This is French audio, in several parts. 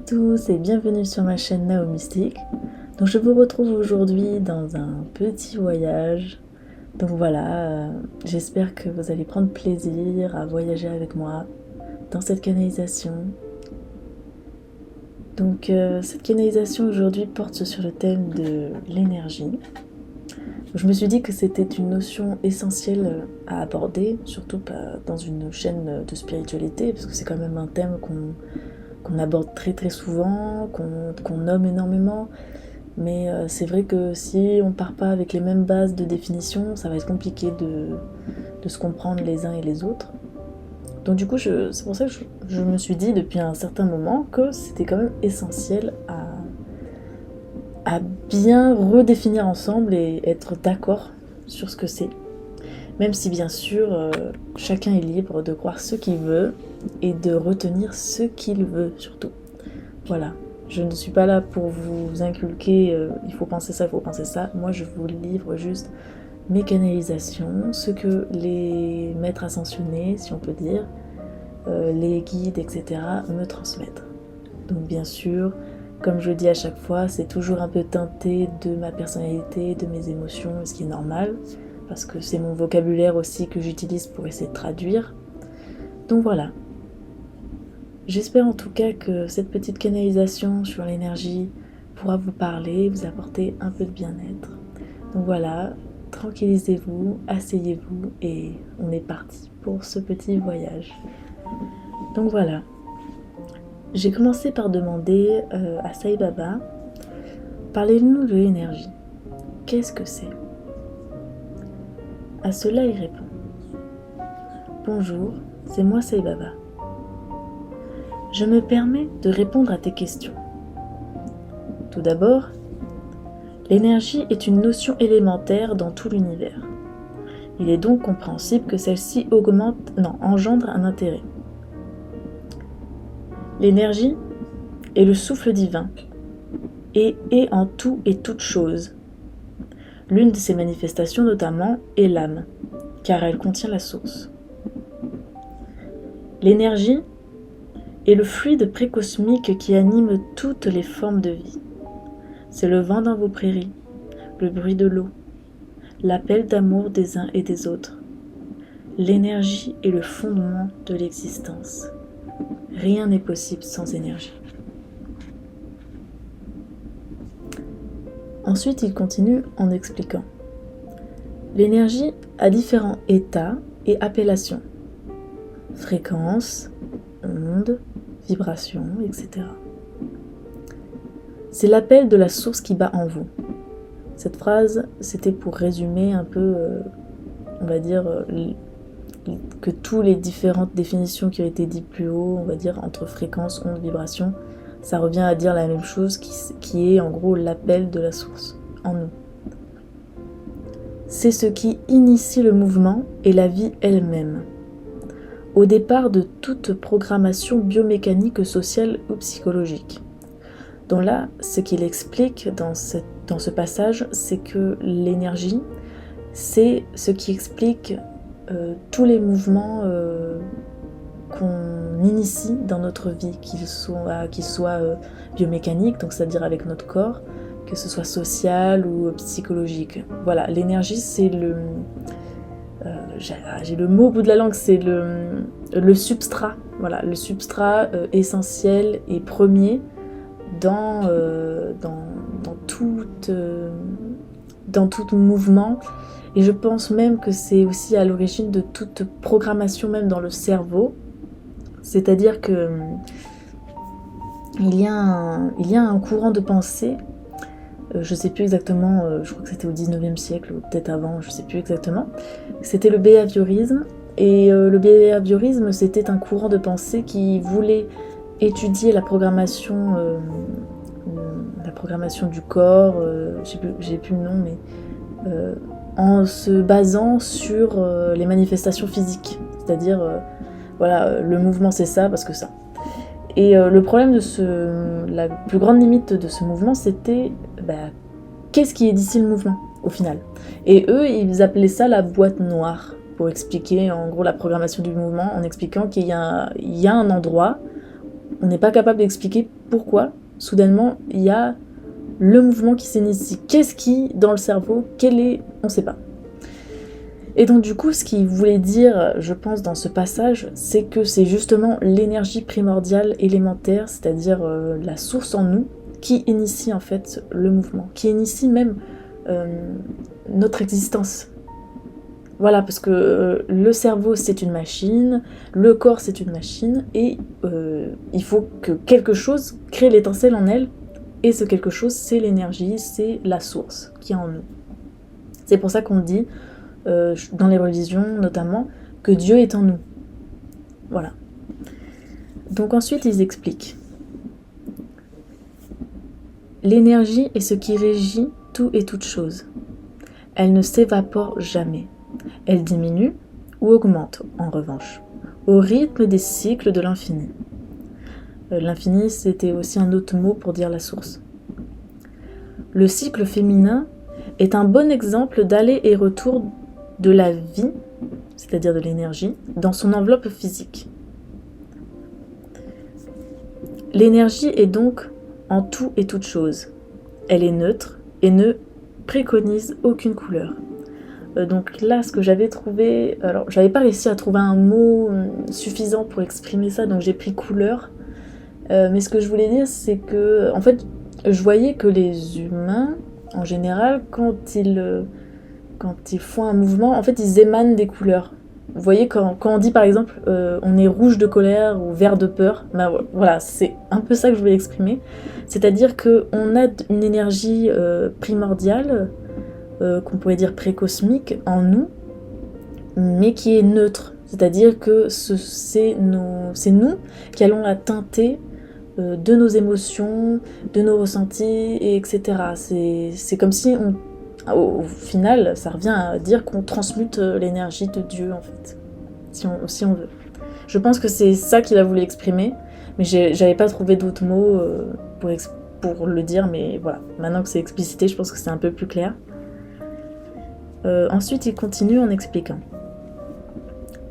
tous et bienvenue sur ma chaîne Nao Mystique. Donc je vous retrouve aujourd'hui dans un petit voyage. Donc voilà, j'espère que vous allez prendre plaisir à voyager avec moi dans cette canalisation. Donc cette canalisation aujourd'hui porte sur le thème de l'énergie. Je me suis dit que c'était une notion essentielle à aborder, surtout pas dans une chaîne de spiritualité, parce que c'est quand même un thème qu'on aborde très très souvent, qu'on nomme énormément, mais c'est vrai que si on part pas avec les mêmes bases de définition, ça va être compliqué de se comprendre les uns et les autres. Donc du coup, c'est pour ça que je me suis dit depuis un certain moment que c'était quand même essentiel à bien redéfinir ensemble et être d'accord sur ce que c'est. Même si bien sûr, chacun est libre de croire ce qu'il veut et de retenir ce qu'il veut surtout. Voilà, je ne suis pas là pour vous inculquer il faut penser ça, il faut penser ça. Moi je vous livre juste mes canalisations, ce que les maîtres ascensionnés, si on peut dire, les guides, etc. me transmettent. Donc bien sûr, comme je le dis à chaque fois, c'est toujours un peu teinté de ma personnalité, de mes émotions, ce qui est normal, parce que c'est mon vocabulaire aussi que j'utilise pour essayer de traduire. Donc voilà. J'espère en tout cas que cette petite canalisation sur l'énergie pourra vous parler, vous apporter un peu de bien-être. Donc voilà, tranquillisez-vous, asseyez-vous et on est parti pour ce petit voyage. Donc voilà. J'ai commencé par demander à Sai Baba, parlez-nous de l'énergie. Qu'est-ce que c'est ? À cela, il répond, bonjour, c'est moi Sai Baba. Je me permets de répondre à tes questions. Tout d'abord, l'énergie est une notion élémentaire dans tout l'univers. Il est donc compréhensible que celle-ci engendre un intérêt. L'énergie est le souffle divin et est en tout et toute chose. L'une de ses manifestations notamment est l'âme, car elle contient la source. L'énergie est le fluide précosmique qui anime toutes les formes de vie. C'est le vent dans vos prairies, le bruit de l'eau, l'appel d'amour des uns et des autres. L'énergie est le fondement de l'existence. Rien n'est possible sans énergie. Ensuite, il continue en expliquant. L'énergie a différents états et appellations. Fréquence, onde, vibration, etc. C'est l'appel de la source qui bat en vous. Cette phrase, c'était pour résumer un peu, on va dire, que toutes les différentes définitions qui ont été dites plus haut, on va dire, entre fréquence, onde, vibration, ça revient à dire la même chose qui est en gros l'appel de la source en nous. C'est ce qui initie le mouvement et la vie elle-même. Au départ de toute programmation biomécanique, sociale ou psychologique. Donc là, ce qu'il explique dans ce passage, c'est que l'énergie, c'est ce qui explique tous les mouvements qu'on initie dans notre vie, qu'ils soient biomécaniques, donc c'est-à-dire avec notre corps, que ce soit social ou psychologique. Voilà, l'énergie, c'est le... j'ai le mot au bout de la langue, c'est le substrat. Voilà, le substrat essentiel et premier dans tout mouvement. Et je pense même que c'est aussi à l'origine de toute programmation, même dans le cerveau. C'est-à-dire que il y a un courant de pensée, je ne sais plus exactement, je crois que c'était au 19e siècle ou peut-être avant, je ne sais plus exactement. C'était le behaviorisme. Et le behaviorisme, c'était un courant de pensée qui voulait étudier la programmation du corps, j'ai plus le nom, mais en se basant sur les manifestations physiques, c'est-à-dire voilà, le mouvement c'est ça parce que ça. Et le problème la plus grande limite de ce mouvement, c'était qu'est-ce qui est d'ici le mouvement au final. Et eux, ils appelaient ça la boîte noire pour expliquer en gros la programmation du mouvement, en expliquant qu'il y a un endroit on n'est pas capable d'expliquer pourquoi, soudainement, il y a le mouvement qui s'initie. Qu'est-ce qui, dans le cerveau, on ne sait pas. Et donc du coup, ce qu'il voulait dire, je pense, dans ce passage, c'est que c'est justement l'énergie primordiale élémentaire, c'est-à-dire la source en nous, qui initie en fait le mouvement, qui initie même notre existence. Voilà, parce que le cerveau c'est une machine, le corps c'est une machine, et il faut que quelque chose crée l'étincelle en elle, et ce quelque chose c'est l'énergie, c'est la source qui est en nous. C'est pour ça qu'on dit, dans les religions notamment, que Dieu est en nous. Voilà. Donc ensuite ils expliquent. L'énergie est ce qui régit tout et toute chose. Elle ne s'évapore jamais. Elle diminue ou augmente, en revanche, au rythme des cycles de l'infini. L'infini, c'était aussi un autre mot pour dire la source. Le cycle féminin est un bon exemple d'aller et retour de la vie, c'est-à-dire de l'énergie, dans son enveloppe physique. L'énergie est donc en tout et toute chose. Elle est neutre et ne préconise aucune couleur. Donc là, ce que j'avais trouvé... Alors, j'avais pas réussi à trouver un mot suffisant pour exprimer ça, donc j'ai pris couleur. Mais ce que je voulais dire, c'est que... En fait, je voyais que les humains, en général, quand ils font un mouvement, en fait, ils émanent des couleurs. Vous voyez, quand on dit par exemple on est rouge de colère ou vert de peur, ben voilà, c'est un peu ça que je voulais exprimer. C'est-à-dire qu'on a une énergie primordiale, qu'on pourrait dire précosmique, en nous, mais qui est neutre. C'est-à-dire que c'est nous qui allons la teinter de nos émotions, de nos ressentis, etc. C'est comme si au final, ça revient à dire qu'on transmute l'énergie de Dieu, en fait, si on veut. Je pense que c'est ça qu'il a voulu exprimer, mais j'avais pas trouvé d'autres mots pour le dire, mais voilà. Maintenant que c'est explicité, je pense que c'est un peu plus clair. Ensuite, il continue en expliquant.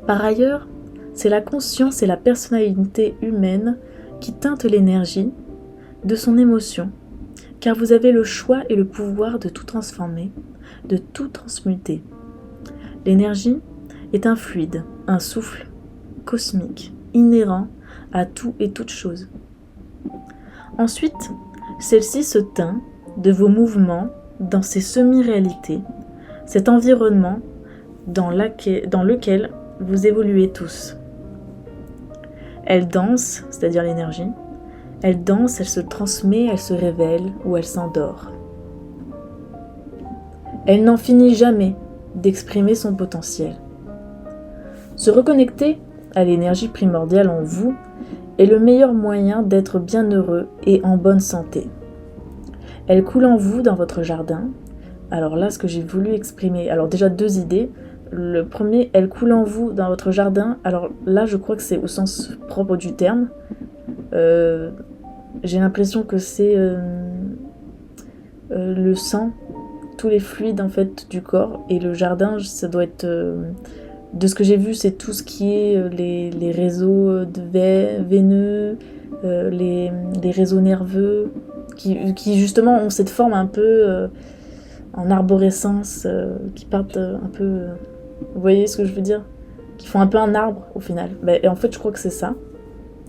Par ailleurs, c'est la conscience et la personnalité humaine qui teintent l'énergie de son émotion, car vous avez le choix et le pouvoir de tout transformer, de tout transmuter. L'énergie est un fluide, un souffle cosmique, inhérent à tout et toute chose. Ensuite, celle-ci se teint de vos mouvements dans ces semi-réalités, cet environnement dans lequel vous évoluez tous. Elle danse, c'est-à-dire l'énergie, elle danse, elle se transmet, elle se révèle ou elle s'endort. Elle n'en finit jamais d'exprimer son potentiel. Se reconnecter à l'énergie primordiale en vous est le meilleur moyen d'être bien heureux et en bonne santé. Elle coule en vous dans votre jardin. Alors là, ce que j'ai voulu exprimer, alors déjà 2 idées. Le premier, elle coule en vous dans votre jardin. Alors là, je crois que c'est au sens propre du terme. J'ai l'impression que c'est le sang, tous les fluides en fait du corps, et le jardin, ça doit être de ce que j'ai vu, c'est tout ce qui est les réseaux veineux, les réseaux nerveux qui justement ont cette forme un peu en arborescence, qui partent un peu, vous voyez ce que je veux dire, qui font un peu un arbre au final. Et en fait je crois que c'est ça,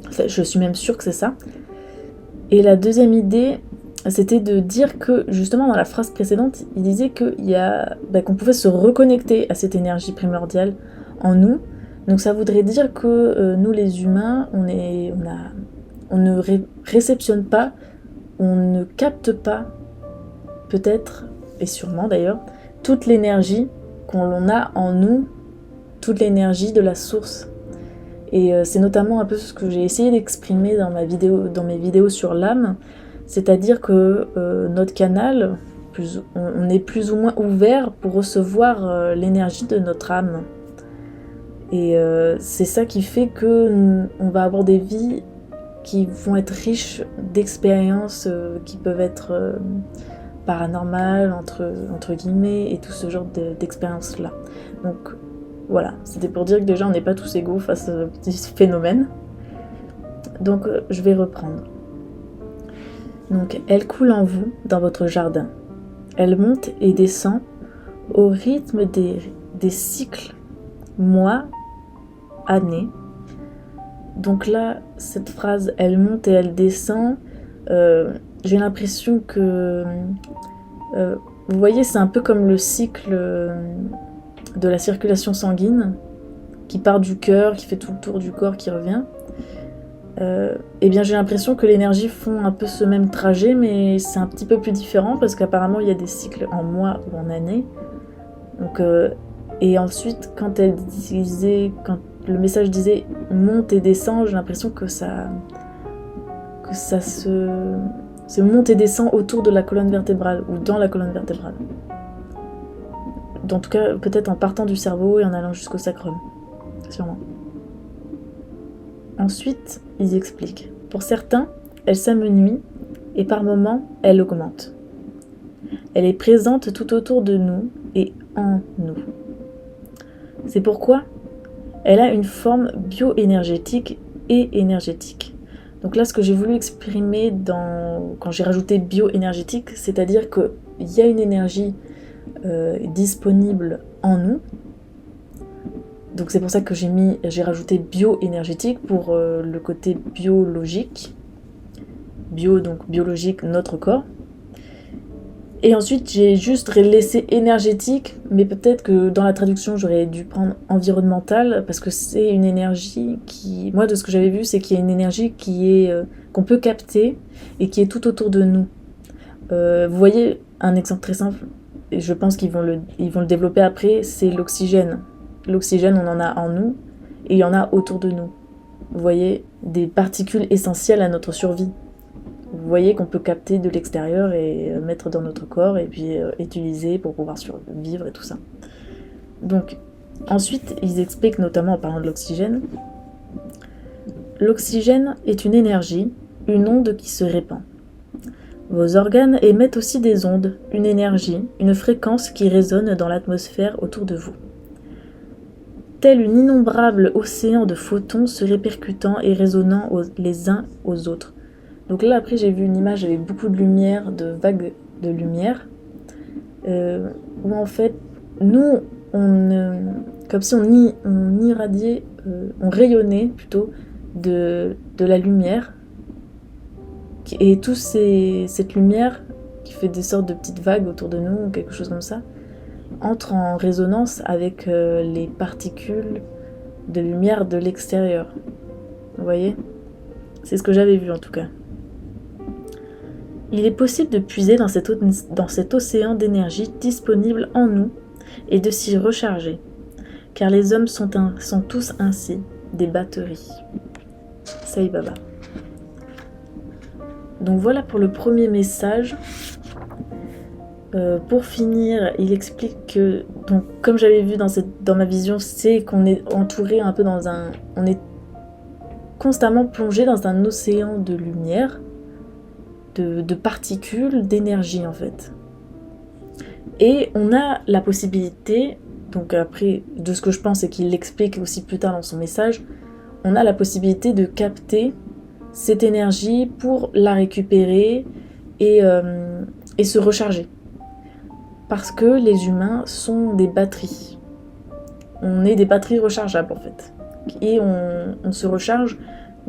je suis même sûre que c'est ça. Et la deuxième idée, c'était de dire que, justement, dans la phrase précédente, il disait qu'on pouvait se reconnecter à cette énergie primordiale en nous. Donc ça voudrait dire que nous, les humains, on ne réceptionne pas, on ne capte pas, peut-être, et sûrement d'ailleurs, toute l'énergie qu'on a en nous, toute l'énergie de la source. Et c'est notamment un peu ce que j'ai essayé d'exprimer dans mes vidéos sur l'âme, c'est-à-dire que notre canal, on est plus ou moins ouvert pour recevoir l'énergie de notre âme. Et c'est ça qui fait qu'on va avoir des vies qui vont être riches d'expériences qui peuvent être paranormales, entre guillemets, et tout ce genre d'expériences-là. Donc voilà, c'était pour dire que déjà on n'est pas tous égaux face à ce petit phénomène. Donc je vais reprendre. Donc elle coule en vous dans votre jardin. Elle monte et descend au rythme des cycles, mois, années. Donc là, cette phrase, elle monte et elle descend, j'ai l'impression que, vous voyez, c'est un peu comme le cycle de la circulation sanguine, qui part du cœur, qui fait tout le tour du corps, qui revient. Et bien j'ai l'impression que l'énergie font un peu ce même trajet, mais c'est un petit peu plus différent, parce qu'apparemment il y a des cycles en mois ou en années. Donc, et ensuite, quand le message disait monte et descend, j'ai l'impression que ça se monte et descend autour de la colonne vertébrale ou dans la colonne vertébrale. En tout cas, peut-être en partant du cerveau et en allant jusqu'au sacrum, sûrement. Ensuite, ils expliquent. Pour certains, elle s'amenuise et par moments, elle augmente. Elle est présente tout autour de nous et en nous. C'est pourquoi elle a une forme bioénergétique et énergétique. Donc là, ce que j'ai voulu exprimer quand j'ai rajouté bioénergétique, c'est-à-dire qu'il y a une énergie disponible en nous. Donc c'est pour ça que j'ai rajouté bioénergétique pour le côté biologique. Bio, donc biologique, notre corps. Et ensuite, j'ai juste laissé énergétique, mais peut-être que dans la traduction, j'aurais dû prendre environnemental, parce que c'est une énergie qui... Moi, de ce que j'avais vu, c'est qu'il y a une énergie qu'on peut capter et qui est tout autour de nous. Vous voyez, un exemple très simple, et je pense qu'ils vont le développer après, c'est l'oxygène. L'oxygène, on en a en nous, et il y en a autour de nous. Vous voyez, des particules essentielles à notre survie. Vous voyez qu'on peut capter de l'extérieur et mettre dans notre corps et puis utiliser pour pouvoir survivre et tout ça. Donc, ensuite, ils expliquent notamment en parlant de l'oxygène. L'oxygène est une énergie, une onde qui se répand. Vos organes émettent aussi des ondes, une énergie, une fréquence qui résonne dans l'atmosphère autour de vous. Tel un innombrable océan de photons se répercutant et résonnant les uns aux autres. Donc là, après, j'ai vu une image avec beaucoup de lumière, de vagues de lumière, où en fait, nous, comme si on irradiait, on rayonnait plutôt de la lumière, et cette lumière, qui fait des sortes de petites vagues autour de nous, ou quelque chose comme ça, entre en résonance avec les particules de lumière de l'extérieur. Vous voyez ? C'est ce que j'avais vu en tout cas. Il est possible de puiser dans cet océan d'énergie disponible en nous et de s'y recharger, car les hommes sont tous ainsi, des batteries. Sai Baba. Donc voilà pour le premier message. Pour finir, il explique que, donc, comme j'avais vu dans ma vision, c'est qu'on est entouré un peu on est constamment plongé dans un océan de lumière, de particules, d'énergie en fait. Et on a la possibilité, donc après, de ce que je pense et qu'il l'explique aussi plus tard dans son message, on a la possibilité de capter cette énergie pour la récupérer et se recharger. Parce que les humains sont des batteries. On est des batteries rechargeables en fait. Et on se recharge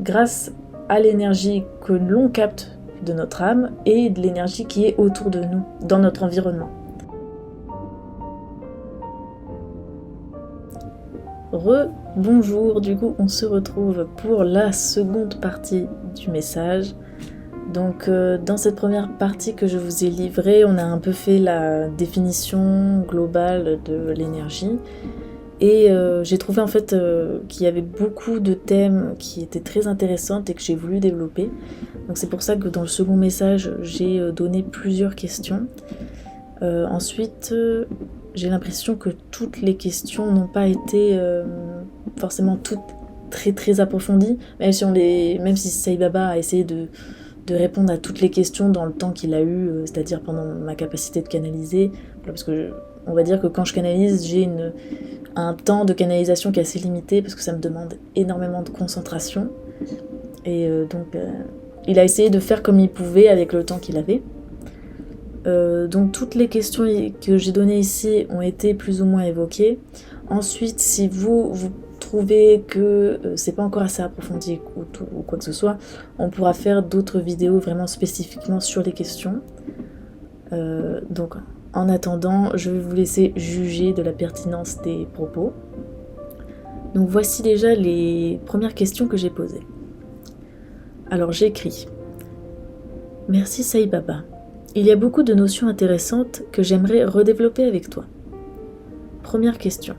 grâce à l'énergie que l'on capte de notre âme et de l'énergie qui est autour de nous, dans notre environnement. Bonjour, du coup on se retrouve pour la seconde partie du message. Donc dans cette première partie que je vous ai livrée, on a un peu fait la définition globale de l'énergie. Et j'ai trouvé en fait qu'il y avait beaucoup de thèmes qui étaient très intéressants et que j'ai voulu développer. Donc c'est pour ça que dans le second message, j'ai donné plusieurs questions. Ensuite, j'ai l'impression que toutes les questions n'ont pas été forcément toutes très très approfondies, même si Sai Baba a essayé de répondre à toutes les questions dans le temps qu'il a eu, c'est-à-dire pendant ma capacité de canaliser, parce que on va dire que quand je canalise, j'ai un temps de canalisation qui est assez limité parce que ça me demande énormément de concentration. Et donc, il a essayé de faire comme il pouvait avec le temps qu'il avait. Donc toutes les questions que j'ai données ici ont été plus ou moins évoquées. Ensuite, si vous trouvez que c'est pas encore assez approfondi ou quoi que ce soit, on pourra faire d'autres vidéos vraiment spécifiquement sur les questions. Donc en attendant, je vais vous laisser juger de la pertinence des propos. Donc voici déjà les premières questions que j'ai posées. Alors j'écris. Merci Sai Baba. Il y a beaucoup de notions intéressantes que j'aimerais redévelopper avec toi. Première question.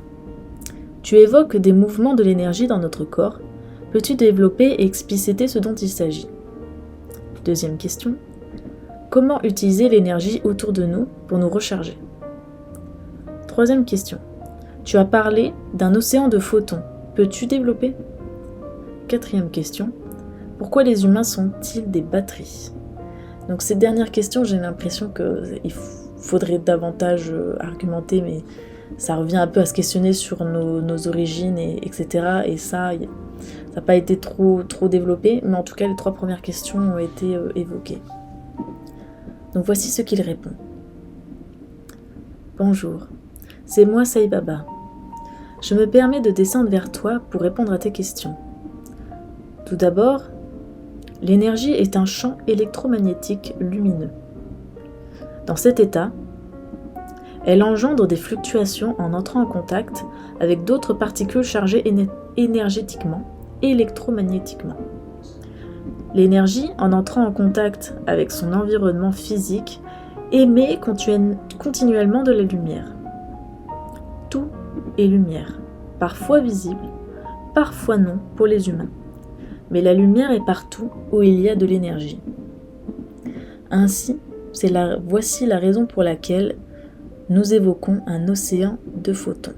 Tu évoques des mouvements de l'énergie dans notre corps. Peux-tu développer et expliciter ce dont il s'agit? Deuxième question. Comment utiliser l'énergie autour de nous pour nous recharger? Troisième question. Tu as parlé d'un océan de photons. Peux-tu développer? Quatrième question. Pourquoi les humains sont-ils des batteries? Donc ces dernières questions, j'ai l'impression qu'il faudrait davantage argumenter, mais ça revient un peu à se questionner sur nos origines, etc. Et ça n'a pas été trop développé, mais en tout cas les trois premières questions ont été évoquées. Donc voici ce qu'il répond. Bonjour, c'est moi Sai Baba. Je me permets de descendre vers toi pour répondre à tes questions. Tout d'abord, l'énergie est un champ électromagnétique lumineux. Dans cet état, elle engendre des fluctuations en entrant en contact avec d'autres particules chargées énergétiquement et électromagnétiquement. L'énergie, en entrant en contact avec son environnement physique, émet continuellement de la lumière. Tout est lumière, parfois visible, parfois non pour les humains. Mais la lumière est partout où il y a de l'énergie. Ainsi, voici la raison pour laquelle nous évoquons un océan de photons.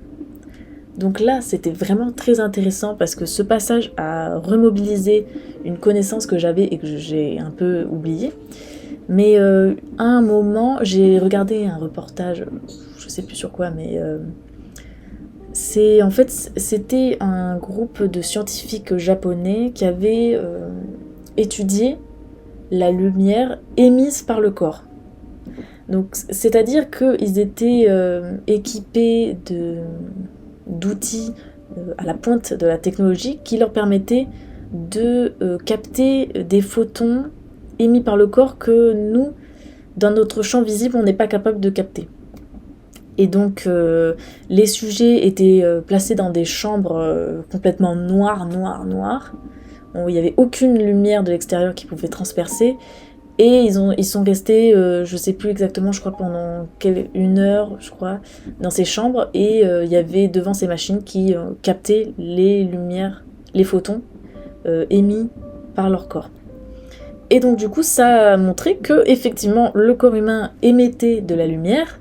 Donc là, c'était vraiment très intéressant parce que ce passage a remobilisé une connaissance que j'avais et que j'ai un peu oubliée. Mais à un moment, j'ai regardé un reportage, je sais plus sur quoi, mais c'était un groupe de scientifiques japonais qui avaient étudié la lumière émise par le corps. Donc, c'est-à-dire qu'ils étaient équipés d'outils à la pointe de la technologie qui leur permettaient de capter des photons émis par le corps que nous, dans notre champ visible, on n'est pas capable de capter. Et donc, les sujets étaient placés dans des chambres complètement noires. Il n'y avait aucune lumière de l'extérieur qui pouvait transpercer. Et ils sont restés, je sais plus exactement, je crois pendant 1 heure, je crois, dans ces chambres. Et il y avait devant ces machines qui captaient les lumières, les photons émis par leur corps. Et donc du coup, ça a montré que effectivement le corps humain émettait de la lumière,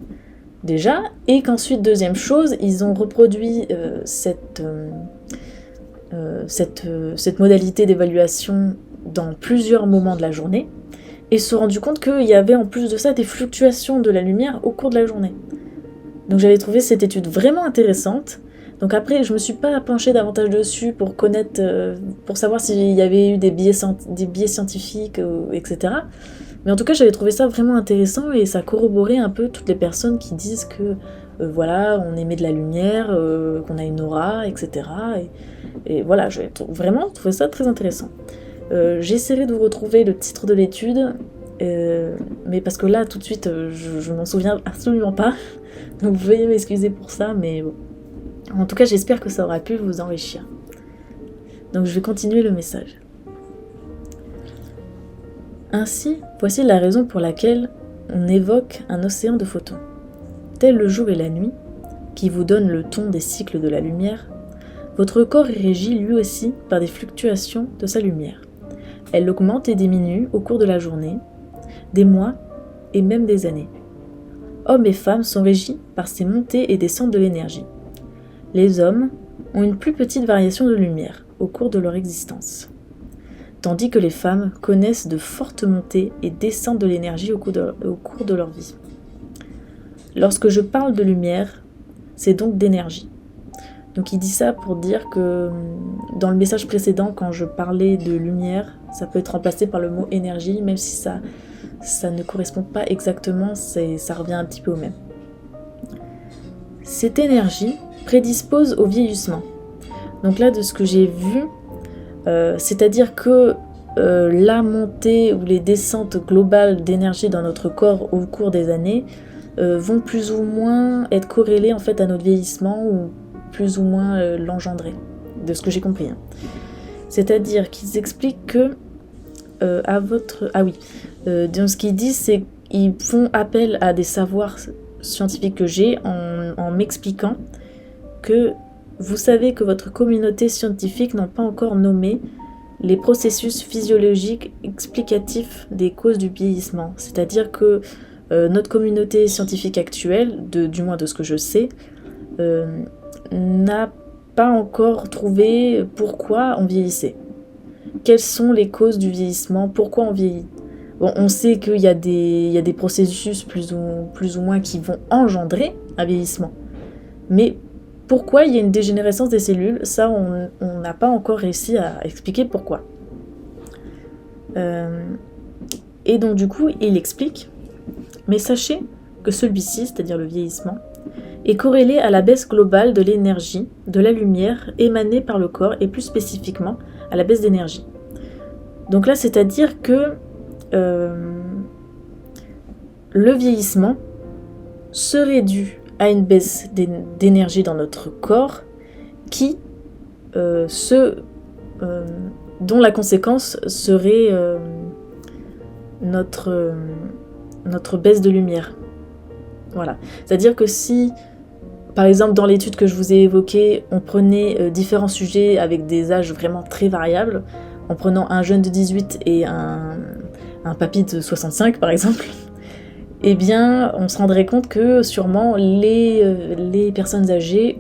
déjà, et qu'ensuite, deuxième chose, ils ont reproduit cette modalité d'évaluation dans plusieurs moments de la journée, et se sont rendus compte qu'il y avait en plus de ça des fluctuations de la lumière au cours de la journée. Donc j'avais trouvé cette étude vraiment intéressante. Donc après, je me suis pas penchée davantage dessus pour connaître, pour savoir s'il y avait eu des biais scientifiques, etc. Mais en tout cas, j'avais trouvé ça vraiment intéressant et ça corroborait un peu toutes les personnes qui disent que voilà, on émet de la lumière, qu'on a une aura, etc. Et voilà, j'ai vraiment trouvé ça très intéressant. J'essaierai de vous retrouver le titre de l'étude, mais parce que là, tout de suite, je m'en souviens absolument pas. Donc veuillez m'excuser pour ça, mais bon. En tout cas, j'espère que ça aura pu vous enrichir. Donc je vais continuer le message. Ainsi, voici la raison pour laquelle on évoque un océan de photons. Tel le jour et la nuit, qui vous donnent le ton des cycles de la lumière, votre corps est régi lui aussi par des fluctuations de sa lumière. Elle augmente et diminue au cours de la journée, des mois et même des années. Hommes et femmes sont régis par ces montées et descentes de l'énergie. Les hommes ont une plus petite variation de lumière au cours de leur existence, tandis que les femmes connaissent de fortes montées et descentes de l'énergie au cours de leur vie. Lorsque je parle de lumière, c'est donc d'énergie. Donc il dit ça pour dire que dans le message précédent, quand je parlais de lumière, Ça peut être remplacé par le mot énergie, même si ça ne correspond pas exactement, ça revient un petit peu au même. Cette énergie prédispose au vieillissement. Donc là, de ce que j'ai vu, c'est-à-dire que la montée ou les descentes globales d'énergie dans notre corps au cours des années vont plus ou moins être corrélées en fait à notre vieillissement ou plus ou moins l'engendrer, de ce que j'ai compris. C'est-à-dire qu'ils expliquent que donc ce qu'ils disent, c'est qu'ils font appel à des savoirs scientifiques que j'ai en m'expliquant que vous savez que votre communauté scientifique n'a pas encore nommé les processus physiologiques explicatifs des causes du vieillissement. C'est-à-dire que notre communauté scientifique actuelle, du moins de ce que je sais, n'a pas encore trouvé pourquoi on vieillissait. Quelles sont les causes du vieillissement? Pourquoi on vieillit? Bon, on sait qu'il y a des processus plus ou moins qui vont engendrer un vieillissement. Mais pourquoi il y a une dégénérescence des cellules? Ça, on n'a pas encore réussi à expliquer pourquoi. Et donc du coup, il explique, mais sachez que celui-ci, c'est-à-dire le vieillissement, est corrélé à la baisse globale de l'énergie, de la lumière émanée par le corps, et plus spécifiquement à la baisse d'énergie. Donc là, c'est-à-dire que le vieillissement serait dû à une baisse d'énergie dans notre corps dont la conséquence serait notre baisse de lumière. Voilà. C'est-à-dire que si, par exemple, dans l'étude que je vous ai évoquée, on prenait différents sujets avec des âges vraiment très variables, en prenant un jeune de 18 et un papy de 65 par exemple, eh bien on se rendrait compte que sûrement les personnes âgées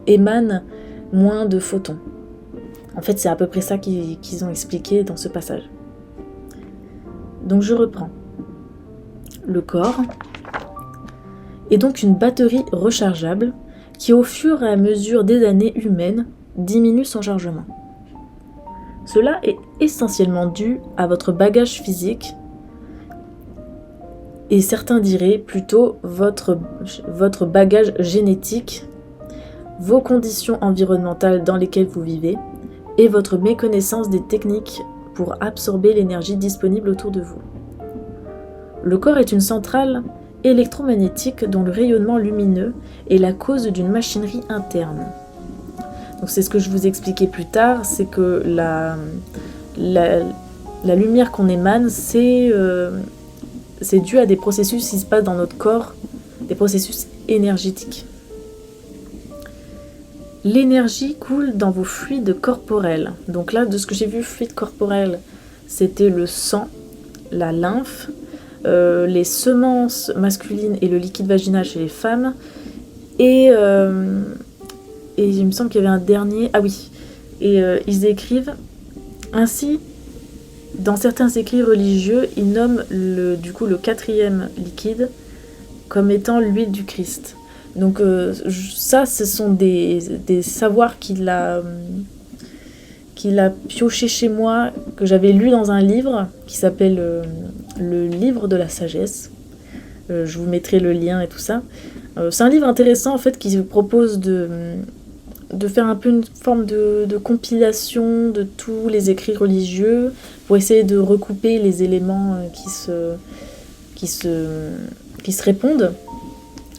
émanent moins de photons. En fait, c'est à peu près ça qu'ils ont expliqué dans ce passage. Donc je reprends. Le corps est donc une batterie rechargeable qui, au fur et à mesure des années humaines, diminue son chargement. Cela est essentiellement dû à votre bagage physique, et certains diraient plutôt votre bagage génétique, vos conditions environnementales dans lesquelles vous vivez, et votre méconnaissance des techniques pour absorber l'énergie disponible autour de vous. Le corps est une centrale électromagnétique dont le rayonnement lumineux est la cause d'une machinerie interne. Donc c'est ce que je vous expliquais plus tard, c'est que la lumière qu'on émane, c'est dû à des processus qui se passent dans notre corps, des processus énergétiques. L'énergie coule dans vos fluides corporels. Donc là, de ce que j'ai vu, fluide corporel, c'était le sang, la lymphe, les semences masculines et le liquide vaginal chez les femmes, et il me semble qu'il y avait un dernier, ils écrivent ainsi. Dans certains écrits religieux, ils nomment le quatrième liquide comme étant l'huile du Christ. Donc ça, ce sont des savoirs qu'il a pioché chez moi, que j'avais lu dans un livre qui s'appelle le livre de la sagesse. Je vous mettrai le lien et tout ça. C'est un livre intéressant en fait qui vous propose de faire un peu une forme de compilation de tous les écrits religieux pour essayer de recouper les éléments qui se répondent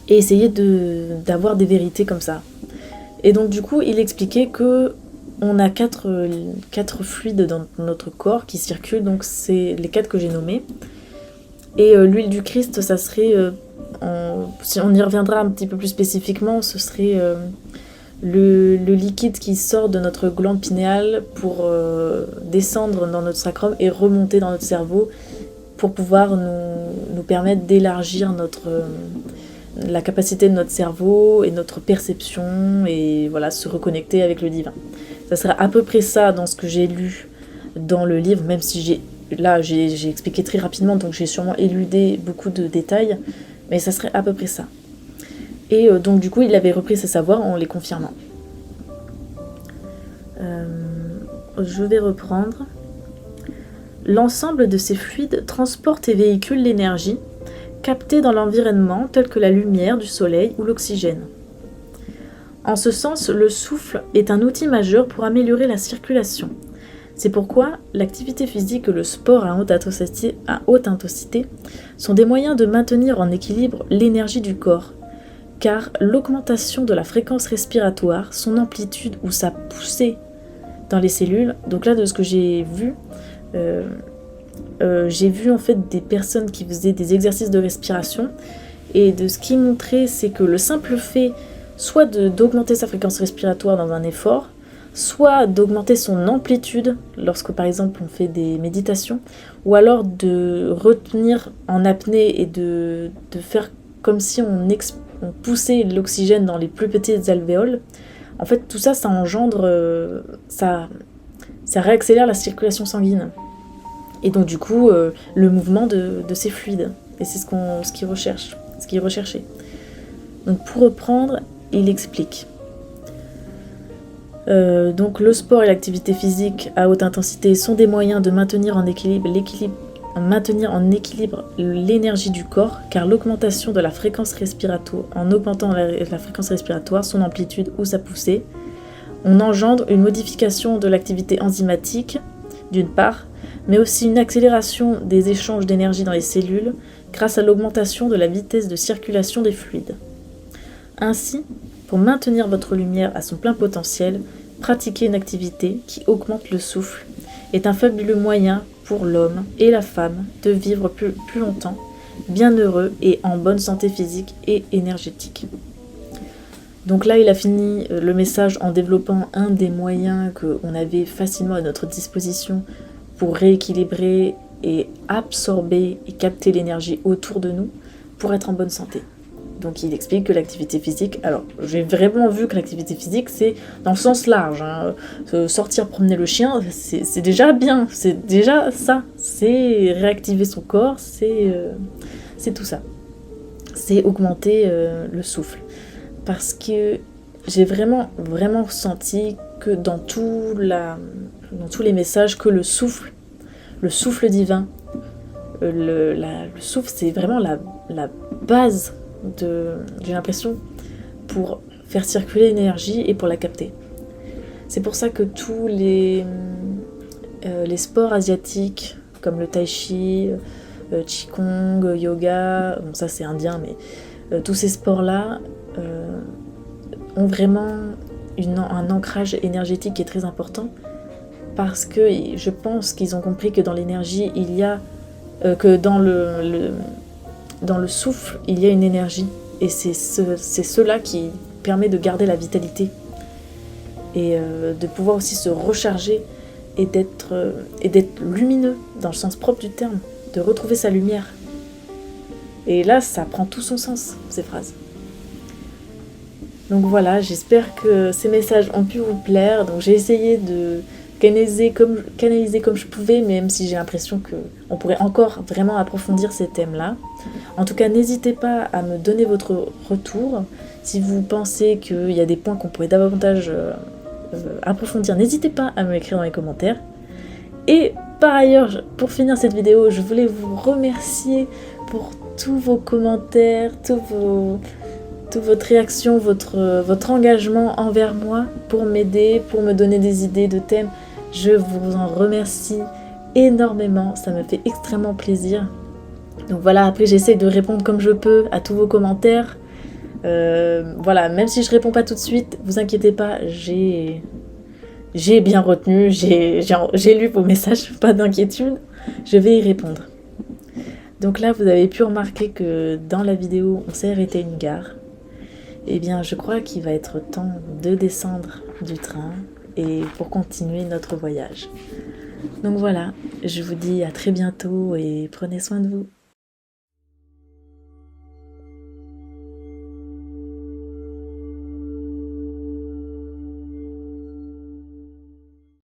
et essayer d'avoir des vérités comme ça. Et donc du coup, il expliquait que on a quatre fluides dans notre corps qui circulent, donc c'est les 4 que j'ai nommés. Et l'huile du Christ, ça serait, si on y reviendra un petit peu plus spécifiquement, ce serait le liquide qui sort de notre glande pinéale pour descendre dans notre sacrum et remonter dans notre cerveau pour pouvoir nous permettre d'élargir la capacité de notre cerveau et notre perception et voilà, se reconnecter avec le divin. Ça serait à peu près ça dans ce que j'ai lu dans le livre, même si j'ai expliqué très rapidement, donc j'ai sûrement éludé beaucoup de détails, mais ça serait à peu près ça. Et donc du coup, il avait repris ses savoirs en les confirmant. Je vais reprendre. L'ensemble de ces fluides transporte et véhicule l'énergie captée dans l'environnement telle que la lumière du soleil ou l'oxygène. En ce sens, le souffle est un outil majeur pour améliorer la circulation. C'est pourquoi l'activité physique et le sport à haute intensité sont des moyens de maintenir en équilibre l'énergie du corps, car l'augmentation de la fréquence respiratoire, son amplitude ou sa poussée dans les cellules, donc là de ce que j'ai vu en fait des personnes qui faisaient des exercices de respiration, et de ce qui montrait, c'est que le simple fait soit d'augmenter sa fréquence respiratoire dans un effort, soit d'augmenter son amplitude lorsque par exemple on fait des méditations, ou alors de retenir en apnée et de faire comme si on poussait l'oxygène dans les plus petites alvéoles. En fait tout ça, ça engendre, ça réaccélère la circulation sanguine. Et donc du coup, le mouvement de ces fluides. Et c'est ce qui est recherché. Donc pour reprendre, il explique. Donc le sport et l'activité physique à haute intensité sont des moyens de maintenir en équilibre l'énergie du corps, car l'augmentation de la fréquence respiratoire, en augmentant la fréquence respiratoire, son amplitude ou sa poussée, on engendre une modification de l'activité enzymatique, d'une part, mais aussi une accélération des échanges d'énergie dans les cellules grâce à l'augmentation de la vitesse de circulation des fluides. Ainsi, pour maintenir votre lumière à son plein potentiel, pratiquer une activité qui augmente le souffle est un fabuleux moyen pour l'homme et la femme de vivre plus longtemps, bien heureux et en bonne santé physique et énergétique. Donc là, il a fini le message en développant un des moyens qu'on avait facilement à notre disposition pour rééquilibrer et absorber et capter l'énergie autour de nous pour être en bonne santé. Donc il explique que l'activité physique, alors j'ai vraiment vu que l'activité physique c'est dans le sens large, hein. Sortir promener le chien, c'est déjà bien, c'est déjà ça, c'est réactiver son corps, c'est tout ça, c'est augmenter le souffle. Parce que j'ai vraiment senti que dans tous les messages, que le souffle divin, le souffle c'est vraiment la base j'ai l'impression, pour faire circuler l'énergie et pour la capter. C'est pour ça que tous les sports asiatiques, comme le tai chi, qigong, yoga, bon ça c'est indien, mais tous ces sports-là ont vraiment un ancrage énergétique qui est très important, parce que je pense qu'ils ont compris que dans l'énergie, il y a que dans le souffle, il y a une énergie, et c'est cela qui permet de garder la vitalité et de pouvoir aussi se recharger et d'être lumineux dans le sens propre du terme, de retrouver sa lumière. Et là, ça prend tout son sens, ces phrases. Donc voilà, j'espère que ces messages ont pu vous plaire. Donc j'ai essayé de canaliser comme je pouvais, même si j'ai l'impression qu'on pourrait encore vraiment approfondir ces thèmes-là. En tout cas, n'hésitez pas à me donner votre retour. Si vous pensez qu'il y a des points qu'on pourrait davantage approfondir, n'hésitez pas à me l'écrire dans les commentaires. Et par ailleurs, pour finir cette vidéo, je voulais vous remercier pour tous vos commentaires, toute votre réaction, votre engagement envers moi pour m'aider, pour me donner des idées de thèmes. Je vous en remercie énormément, ça me fait extrêmement plaisir. Donc voilà, après j'essaie de répondre comme je peux à tous vos commentaires. Voilà, même si je réponds pas tout de suite, vous inquiétez pas, j'ai bien retenu, j'ai lu vos messages, pas d'inquiétude, je vais y répondre. Donc là, vous avez pu remarquer que dans la vidéo, on s'est arrêté à une gare. Eh bien, je crois qu'il va être temps de descendre du train et pour continuer notre voyage. Donc voilà, je vous dis à très bientôt et prenez soin de vous.